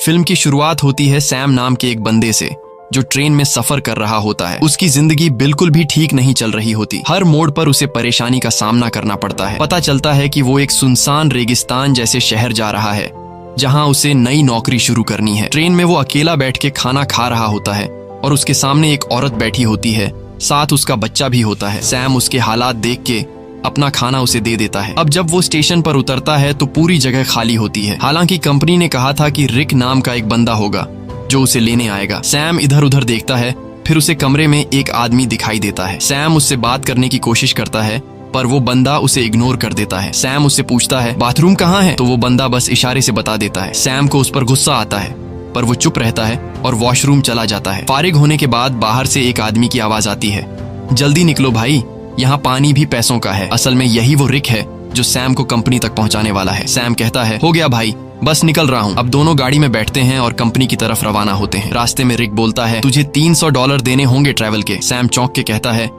Film की शुरुआत होती है सैम नाम के एक बंदे से जो ट्रेन में सफर कर रहा होता है। उसकी जिंदगी बिल्कुल भी ठीक नहीं चल रही होती। हर मोड़ पर उसे परेशानी का सामना करना पड़ता है। पता चलता है कि वो एक सुनसान रेगिस्तान जैसे शहर जा रहा है जहां उसे नई नौकरी शुरू करनी है। ट्रेन में वो अकेला बैठ के खाना खा रहा होता है और उसके सामने एक औरत बैठी होती है, साथ उसका बच्चा भी होता है। सैम उसके हालात देख के अपना खाना उसे दे देता है। अब जब वो स्टेशन पर उतरता है तो पूरी जगह खाली होती है। हालांकि कंपनी ने कहा था कि रिक नाम का एक बंदा होगा जो उसे लेने आएगा। सैम इधर उधर देखता है, फिर उसे कमरे में एक आदमी दिखाई देता है। सैम उससे बात करने की कोशिश करता है पर वो बंदा उसे इग्नोर कर देता है। सैम उससे पूछता है बाथरूम कहाँ है, तो वो बंदा बस इशारे से बता देता है। सैम को उस पर गुस्सा आता है पर वो चुप रहता है और वॉशरूम चला जाता है। फारिग होने के बाद बाहर से एक आदमी की आवाज आती है, जल्दी निकलो भाई, यहाँ पानी भी पैसों का है। असल में यही वो रिक है जो सैम को कंपनी तक पहुँचाने वाला है। सैम कहता है हो गया भाई, बस निकल रहा हूँ। अब दोनों गाड़ी में बैठते हैं और कंपनी की तरफ रवाना होते हैं। रास्ते में रिक बोलता है तुझे $300 देने होंगे ट्रैवल के। सैम चौंक के कहता है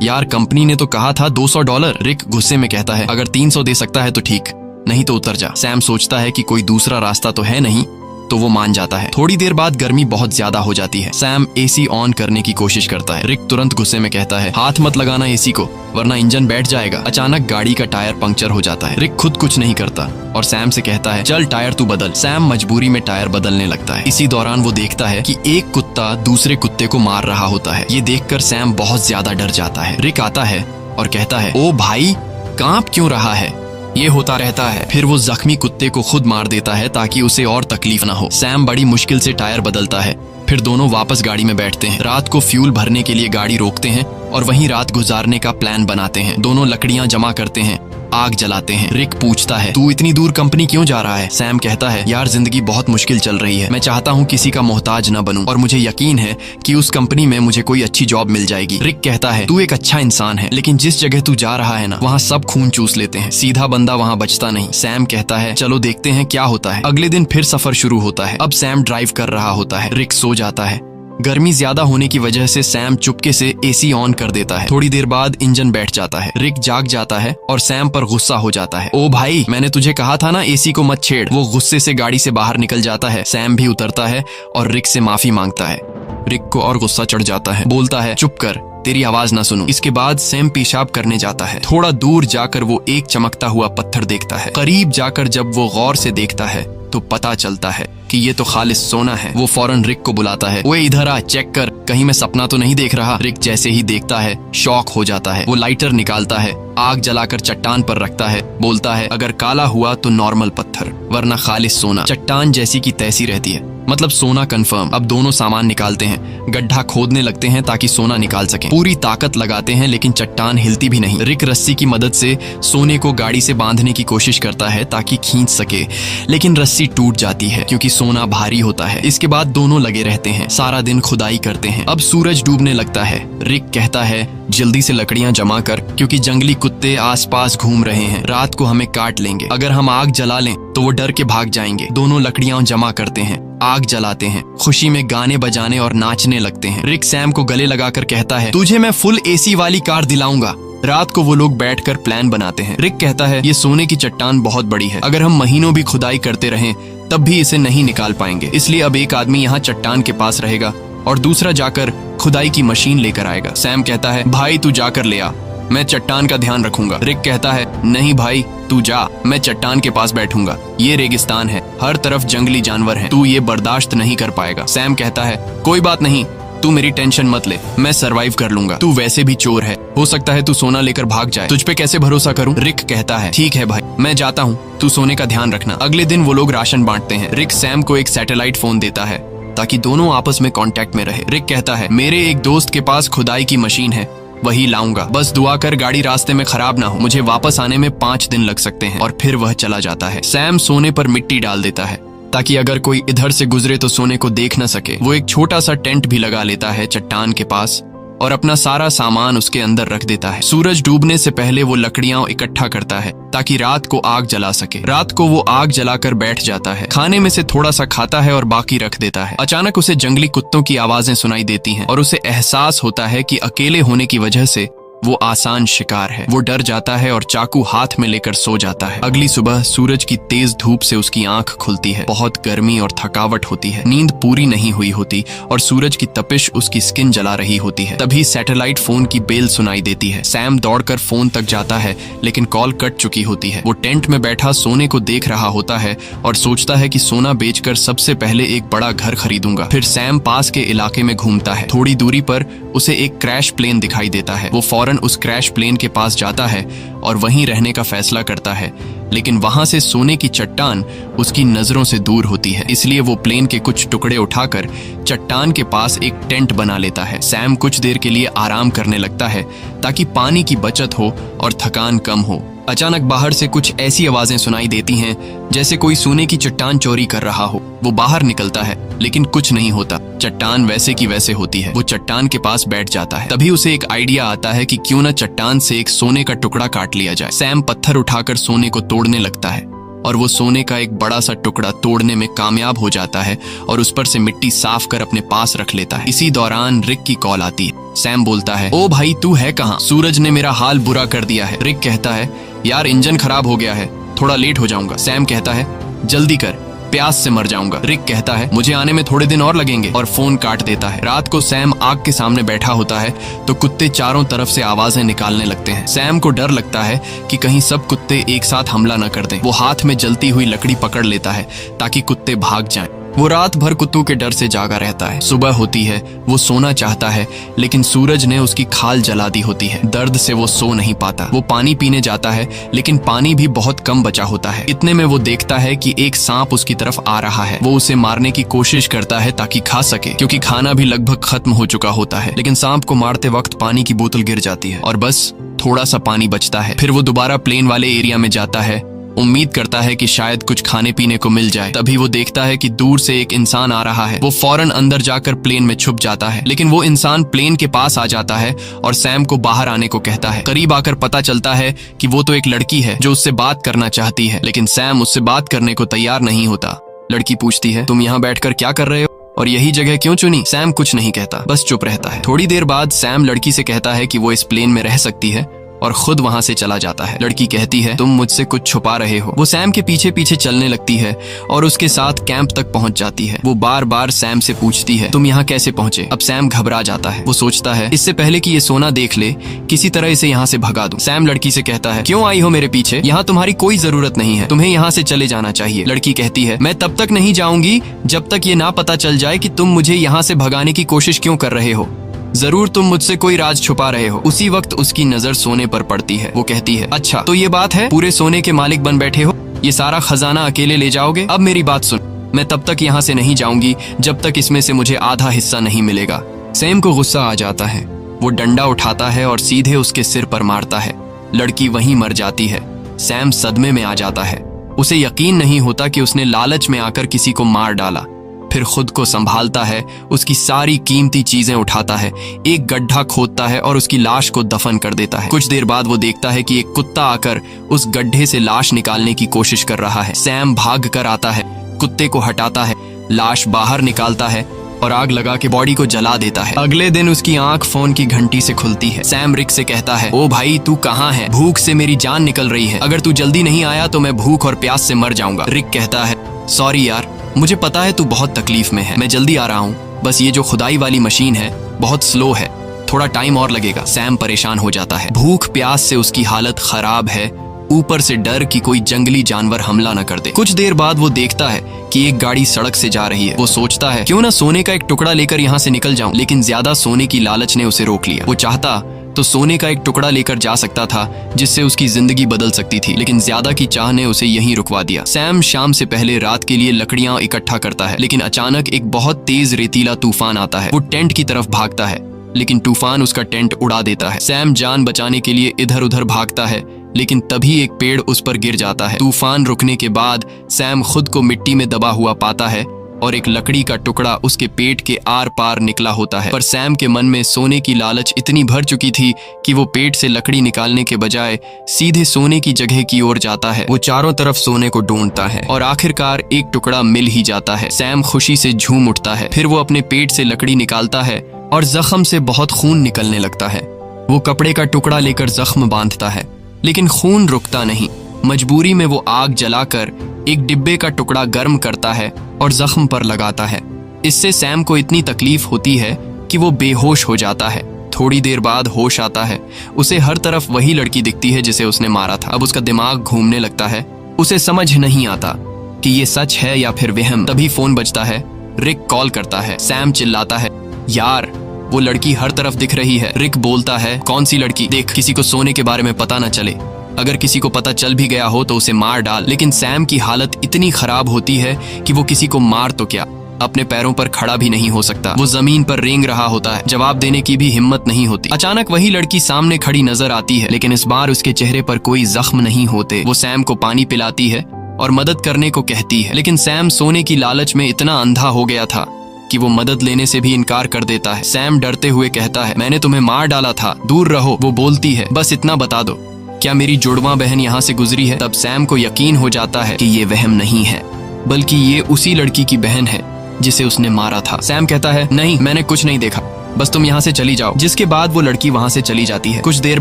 यार कंपनी ने तो कहा था $200। रिक गुस्से में कहता है अगर 300 दे सकता है तो ठीक, नहीं तो उतर जा। सैम सोचता है कि कोई दूसरा रास्ता तो है नहीं, तो वो मान जाता है। थोड़ी देर बाद गर्मी बहुत ज्यादा हो जाती है। सैम एसी ऑन करने की कोशिश करता है। रिक तुरंत गुस्से में कहता है हाथ मत लगाना एसी को वरना इंजन बैठ जाएगा। अचानक गाड़ी का टायर पंक्चर हो जाता है। रिक खुद कुछ नहीं करता और सैम से कहता है चल टायर तू बदल। सैम मजबूरी में टायर बदलने लगता है। इसी दौरान वो देखता है कि एक कुत्ता दूसरे कुत्ते को मार रहा होता है। ये देखकर सैम बहुत ज्यादा डर जाता है। रिक आता है और कहता है ओ भाई कांप क्यों रहा है, ये होता रहता है। फिर वो जख्मी कुत्ते को खुद मार देता है ताकि उसे और तकलीफ ना हो। सैम बड़ी मुश्किल से टायर बदलता है। फिर दोनों वापस गाड़ी में बैठते हैं। रात को फ्यूल भरने के लिए गाड़ी रोकते हैं और वहीं रात गुजारने का प्लान बनाते हैं। दोनों लकड़ियां जमा करते हैं, आग जलाते हैं। रिक पूछता है तू इतनी दूर कंपनी क्यों जा रहा है। सैम कहता है यार जिंदगी बहुत मुश्किल चल रही है, मैं चाहता हूँ किसी का मोहताज न बनूं और मुझे यकीन है कि उस कंपनी में मुझे कोई अच्छी जॉब मिल जाएगी। रिक कहता है तू एक अच्छा इंसान है लेकिन जिस जगह तू जा रहा है ना वहाँ सब खून चूस लेते हैं, सीधा बंदा वहाँ बचता नहीं। सैम कहता है चलो देखते हैं क्या होता है। अगले दिन फिर सफर शुरू होता है। अब सैम ड्राइव कर रहा होता है। रिक सो जाता है। गर्मी ज्यादा होने की वजह से सैम चुपके से एसी ऑन कर देता है। थोड़ी देर बाद इंजन बैठ जाता है। रिक जाग जाता है और सैम पर गुस्सा हो जाता है, ओ भाई मैंने तुझे कहा था ना एसी को मत छेड़। वो गुस्से से गाड़ी से बाहर निकल जाता है। सैम भी उतरता है और रिक से माफी मांगता है। रिक को और गुस्सा चढ़ जाता है, बोलता है चुप कर, तेरी आवाज ना सुनूं। इसके बाद सैम पेशाब करने जाता है। थोड़ा दूर जाकर वो एक चमकता हुआ पत्थर देखता है। करीब जाकर जब वो गौर से देखता है तो पता चलता है कि ये तो खालिस सोना है। वो फौरन रिक को बुलाता है, ओए इधर आ, चेक कर, कहीं मैं सपना तो नहीं देख रहा। रिक जैसे ही देखता है शॉक हो जाता है। वो लाइटर निकालता है, आग जलाकर चट्टान पर रखता है, बोलता है अगर काला हुआ तो नॉर्मल पत्थर वरना खालिस सोना। चट्टान जैसी की तैसी रहती है, मतलब सोना कंफर्म। अब दोनों सामान निकालते हैं, गड्ढा खोदने लगते हैं ताकि सोना निकाल सकें। पूरी ताकत लगाते हैं लेकिन चट्टान हिलती भी नहीं। रिक रस्सी की मदद से सोने को गाड़ी से बांधने की कोशिश करता है ताकि खींच सके, लेकिन रस्सी टूट जाती है क्योंकि सोना भारी होता है। इसके बाद दोनों लगे रहते हैं, सारा दिन खुदाई करते हैं। अब सूरज डूबने लगता है। रिक कहता है जल्दी से लकड़ियां जमा कर क्योंकि जंगली कुत्ते आसपास घूम रहे हैं, रात को हमें काट लेंगे। अगर हम आग जला लें तो वो डर के भाग जाएंगे। दोनों लकड़ियां जमा करते हैं, आग जलाते हैं, खुशी में गाने बजाने और नाचने लगते हैं। रिक सैम को गले लगाकर कहता है तुझे मैं फुल एसी वाली कार दिलाऊंगा। रात को वो लोग बैठकर प्लान बनाते हैं। रिक कहता है ये सोने की चट्टान बहुत बड़ी है, अगर हम महीनों भी खुदाई करते रहें तब भी इसे नहीं निकाल पाएंगे, इसलिए अब एक आदमी यहाँ चट्टान के पास रहेगा और दूसरा जाकर खुदाई की मशीन लेकर आएगा। सैम कहता है भाई तू जाकर ले आ, मैं चट्टान का ध्यान रखूंगा। रिक कहता है नहीं भाई तू जा, मैं चट्टान के पास बैठूंगा, ये रेगिस्तान है, हर तरफ जंगली जानवर हैं, तू ये बर्दाश्त नहीं कर पाएगा। सैम कहता है कोई बात नहीं, तू मेरी टेंशन मत ले, मैं सरवाइव कर लूंगा, तू वैसे भी चोर है, हो सकता है तू सोना लेकर भाग जाए, तुझ पे कैसे भरोसा करूं। रिक कहता है ठीक है भाई मैं जाता हूँ, तू सोने का ध्यान रखना। अगले दिन वो लोग राशन बांटते हैं। रिक सैम को एक सैटेलाइट फोन देता है ताकि दोनों आपस में कांटेक्ट में रहे। रिक कहता है मेरे एक दोस्त के पास खुदाई की मशीन है, वही लाऊंगा, बस दुआ कर गाड़ी रास्ते में खराब ना हो, मुझे वापस आने में 5 दिन लग सकते हैं। और फिर वह चला जाता है। सैम सोने पर मिट्टी डाल देता है ताकि अगर कोई इधर से गुजरे तो सोने को देख न सके। वो एक छोटा सा टेंट भी लगा लेता है चट्टान के पास और अपना सारा सामान उसके अंदर रख देता है। सूरज डूबने से पहले वो लकड़ियां इकट्ठा करता है ताकि रात को आग जला सके। रात को वो आग जलाकर बैठ जाता है, खाने में से थोड़ा सा खाता है और बाकी रख देता है। अचानक उसे जंगली कुत्तों की आवाजें सुनाई देती हैं और उसे एहसास होता है कि अकेले होने की वजह से वो आसान शिकार है। वो डर जाता है और चाकू हाथ में लेकर सो जाता है। अगली सुबह सूरज की तेज धूप से उसकी आंख खुलती है। बहुत गर्मी और थकावट होती है। नींद पूरी नहीं हुई होती और सूरज की तपिश उसकी स्किन जला रही होती है। तभी सैटेलाइट फोन की बेल सुनाई देती है। सैम दौड़कर फोन तक जाता है लेकिन कॉल कट चुकी होती है। वो टेंट में बैठा सोने को देख रहा होता है और सोचता है कि सोना बेचकर सबसे पहले एक बड़ा घर खरीदूंगा। फिर सैम पास के इलाके में घूमता है। थोड़ी दूरी पर उसे एक क्रैश प्लेन दिखाई देता है। वो फौरन उस क्रैश प्लेन के पास जाता है और वहीं रहने का फैसला करता है, लेकिन वहां से सोने की चट्टान उसकी नजरों से दूर होती है। इसलिए वो प्लेन के कुछ टुकड़े उठाकर चट्टान के पास एक टेंट बना लेता है। सैम कुछ देर के लिए आराम करने लगता है ताकि पानी की बचत हो और थकान कम हो। अचानक बाहर से कुछ ऐसी आवाजें सुनाई देती हैं जैसे कोई सोने की चट्टान चोरी कर रहा हो। वो बाहर निकलता है लेकिन कुछ नहीं होता। चट्टान वैसे की वैसे होती है। वो चट्टान के पास बैठ जाता है। तभी उसे एक आइडिया आता है कि क्यों न चट्टान से एक सोने का टुकड़ा काट लिया जाए। सैम पत्थर उठाकर सोने को तोड़ने लगता है और वो सोने का एक बड़ा सा टुकड़ा तोड़ने में कामयाब हो जाता है और उस पर से मिट्टी साफ कर अपने पास रख लेता है। इसी दौरान रिक की कॉल आती है। सैम बोलता है, ओ भाई तू है कहाँ? सूरज ने मेरा हाल बुरा कर दिया है। रिक कहता है, यार इंजन खराब हो गया है, थोड़ा लेट हो जाऊंगा। सैम कहता है, जल्दी कर, प्यास से मर जाऊंगा। रिक कहता है, मुझे आने में थोड़े दिन और लगेंगे, और फोन काट देता है। रात को सैम आग के सामने बैठा होता है तो कुत्ते चारों तरफ से आवाजें निकालने लगते हैं। सैम को डर लगता है कि कहीं सब कुत्ते एक साथ हमला न कर दें। वो हाथ में जलती हुई लकड़ी पकड़ लेता है ताकि कुत्ते भाग जाएं। वो रात भर कुत्तों के डर से जागा रहता है। सुबह होती है। वो सोना चाहता है लेकिन सूरज ने उसकी खाल जला दी होती है। दर्द से वो सो नहीं पाता। वो पानी पीने जाता है लेकिन पानी भी बहुत कम बचा होता है। इतने में वो देखता है कि एक सांप उसकी तरफ आ रहा है। वो उसे मारने की कोशिश करता है ताकि खा सके, क्योंकि खाना भी लगभग खत्म हो चुका होता है। लेकिन सांप को मारते वक्त पानी की बोतल गिर जाती है और बस थोड़ा सा पानी बचता है। फिर वो दोबारा प्लेन वाले एरिया में जाता है। उम्मीद करता है कि शायद कुछ खाने पीने को मिल जाए। तभी वो देखता है कि दूर से एक इंसान आ रहा है। वो फौरन अंदर जाकर प्लेन में छुप जाता है, लेकिन वो इंसान प्लेन के पास आ जाता है और सैम को बाहर आने को कहता है। करीब आकर पता चलता है कि वो तो एक लड़की है जो उससे बात करना चाहती है, लेकिन सैम उससे बात करने को तैयार नहीं होता। लड़की पूछती है, तुम यहाँ बैठकर क्या कर रहे हो और यही जगह क्यों चुनी? सैम कुछ नहीं कहता, बस चुप रहता है। थोड़ी देर बाद सैम लड़की से कहता है कि वो इस प्लेन में रह सकती है और खुद वहां से चला जाता है। लड़की कहती है, तुम मुझसे कुछ छुपा रहे हो। वो सैम के पीछे पीछे चलने लगती है और उसके साथ कैंप तक पहुंच जाती है। वो बार बार सैम से पूछती है, तुम यहाँ कैसे पहुंचे? अब सैम घबरा जाता है। वो सोचता है, इससे पहले कि ये सोना देख ले, किसी तरह इसे यहाँ से भगा दूं। सैम लड़की से कहता है, क्यों आई हो मेरे पीछे? यहाँ तुम्हारी कोई जरूरत नहीं है, तुम्हें यहाँ से चले जाना चाहिए। लड़की कहती है, मैं तब तक नहीं जाऊंगी जब तक ये ना पता चल जाए कि तुम मुझे यहाँ से भगाने की कोशिश क्यों कर रहे हो। जरूर तुम मुझसे कोई राज छुपा रहे हो। उसी वक्त उसकी नजर सोने पर पड़ती है। वो कहती है, अच्छा तो ये बात है, पूरे सोने के मालिक बन बैठे हो, ये सारा खजाना अकेले ले जाओगे? अब मेरी बात सुन, मैं तब तक यहाँ से नहीं जाऊंगी जब तक इसमें से मुझे आधा हिस्सा नहीं मिलेगा। सैम को गुस्सा आ जाता है। वो डंडा उठाता है और सीधे उसके सिर पर मारता है। लड़की वहीं मर जाती है। सैम सदमे में आ जाता है। उसे यकीन नहीं होता कि उसने लालच में आकर किसी को मार डाला। फिर खुद को संभालता है, उसकी सारी कीमती चीजें उठाता है, एक गड्ढा खोदता है और उसकी लाश को दफन कर देता है। कुछ देर बाद वो देखता है कि एक कुत्ता आकर उस गड्ढे से लाश निकालने की कोशिश कर रहा है। सैम भाग कर आता है, कुत्ते को हटाता है, लाश बाहर निकालता है और आग लगा के बॉडी को जला देता है। अगले दिन उसकी आंख फोन की घंटी से खुलती है। सैम रिक से कहता है, ओ भाई तू कहाँ है? भूख से मेरी जान निकल रही है, अगर तू जल्दी नहीं आया तो मैं भूख और प्यास से मर जाऊंगा। रिक कहता है, सॉरी यार, मुझे पता है तू बहुत तकलीफ में है, मैं जल्दी आ रहा हूँ, बस ये जो खुदाई वाली मशीन है बहुत स्लो है, थोड़ा टाइम और लगेगा। सैम परेशान हो जाता है। भूख प्यास से उसकी हालत खराब है, ऊपर से डर कि कोई जंगली जानवर हमला न कर दे। कुछ देर बाद वो देखता है कि एक गाड़ी सड़क से जा रही है। वो सोचता है, क्यों ना सोने का एक टुकड़ा लेकर यहाँ से निकल जाऊं, लेकिन ज्यादा सोने की लालच ने उसे रोक लिया। वो चाहता तो सोने का एक टुकड़ा लेकर जा सकता था जिससे उसकी जिंदगी बदल सकती थी, लेकिन ज्यादा की चाह ने उसे यहीं रुकवा दिया। सैम शाम से पहले रात के लिए लकड़ियां इकट्ठा करता है, लेकिन अचानक एक बहुत तेज रेतीला तूफान आता है। वो टेंट की तरफ भागता है, लेकिन तूफान उसका टेंट उड़ा देता है। सैम जान बचाने के लिए इधर उधर भागता है, लेकिन तभी एक पेड़ उस पर गिर जाता है। तूफान रुकने के बाद सैम खुद को मिट्टी में दबा हुआ पाता है और एक लकड़ी का टुकड़ा उसके पेट के आर पार निकला होता है। पर सैम के मन में सोने की लालच इतनी भर चुकी थी कि वो पेट से लकड़ी निकालने के बजाय सीधे सोने की जगह की ओर जाता है। वो चारों तरफ सोने को ढूंढता है और आखिरकार एक टुकड़ा मिल ही जाता है। सैम खुशी से झूम उठता है। फिर वो अपने पेट से लकड़ी निकालता है और जख्म से बहुत खून निकलने लगता है। वो कपड़े का टुकड़ा लेकर जख्म बांधता है, लेकिन खून रुकता नहीं। मजबूरी में वो आग जलाकर एक डिब्बे का टुकड़ा गर्म करता है और जख्म पर लगाता है। इससे सैम को इतनी तकलीफ होती है कि वो बेहोश हो जाता है। थोड़ी देर बाद होश आता है। उसे हर तरफ वही लड़की दिखती है जिसे उसने मारा था। अब उसका दिमाग घूमने लगता है। उसे समझ नहीं आता कि ये सच है या फिर वहम। तभी फोन बजता है। रिक कॉल करता है। सैम चिल्लाता है, यार वो लड़की हर तरफ दिख रही है। रिक बोलता है, कौन सी लड़की? देख, किसी को सोने के बारे में पता न चले। अगर किसी को पता चल भी गया हो तो उसे मार डाल। लेकिन सैम की हालत इतनी खराब होती है कि वो किसी को मार तो क्या, अपने पैरों पर खड़ा भी नहीं हो सकता। वो जमीन पर रेंग रहा होता है। जवाब देने की भी हिम्मत नहीं होती। अचानक वही लड़की सामने खड़ी नजर आती है, लेकिन इस बार उसके चेहरे पर कोई जख्म नहीं होते। वो सैम को पानी पिलाती है और मदद करने को कहती है, लेकिन सैम सोने की लालच में इतना अंधा हो गया था कि वो मदद लेने से भी इनकार कर देता है। सैम डरते हुए कहता है, मैंने तुम्हें मार डाला था, दूर रहो। वो बोलती है, बस इतना बता दो, क्या मेरी जुड़वा बहन यहाँ से गुजरी है? तब सैम को यकीन हो जाता है कि ये वहम नहीं है, बल्कि ये उसी लड़की की बहन है जिसे उसने मारा था। सैम कहता है, नहीं, मैंने कुछ नहीं देखा, बस तुम यहाँ से चली जाओ। जिसके बाद वो लड़की वहाँ से चली जाती है। कुछ देर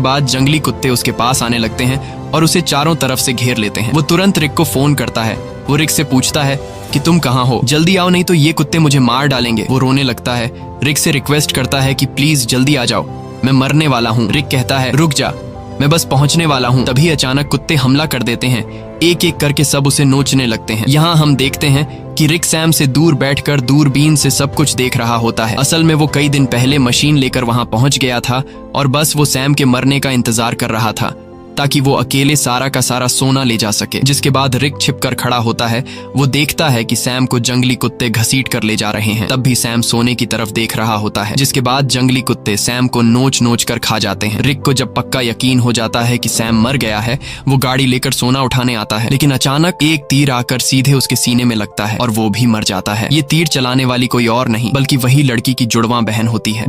बाद जंगली कुत्ते उसके पास आने लगते हैं और उसे चारों तरफ से घेर लेते हैं। वो तुरंत रिक को फोन करता है। वो रिक से पूछता है कि तुम कहाँ हो, जल्दी आओ नहीं तो ये कुत्ते मुझे मार डालेंगे। वो रोने लगता है। रिक से रिक्वेस्ट करता है कि प्लीज जल्दी आ जाओ, मैं मरने वाला हूँ। रिक कहता है, रुक जा, मैं बस पहुंचने वाला हूँ। तभी अचानक कुत्ते हमला कर देते हैं। एक एक करके सब उसे नोचने लगते हैं। यहाँ हम देखते हैं कि रिक सैम से दूर बैठकर दूरबीन से सब कुछ देख रहा होता है। असल में वो कई दिन पहले मशीन लेकर वहां पहुंच गया था और बस वो सैम के मरने का इंतजार कर रहा था ताकि वो अकेले सारा का सारा सोना ले जा सके। जिसके बाद रिक छिपकर खड़ा होता है। वो देखता है कि सैम को जंगली कुत्ते घसीट कर ले जा रहे हैं। तब भी सैम सोने की तरफ देख रहा होता है। जिसके बाद जंगली कुत्ते सैम को नोच नोच कर खा जाते हैं। रिक को जब पक्का यकीन हो जाता है कि सैम मर गया है, वो गाड़ी लेकर सोना उठाने आता है, लेकिन अचानक एक तीर आकर सीधे उसके सीने में लगता है और वो भी मर जाता है। ये तीर चलाने वाली कोई और नहीं बल्कि वही लड़की की जुड़वा बहन होती है।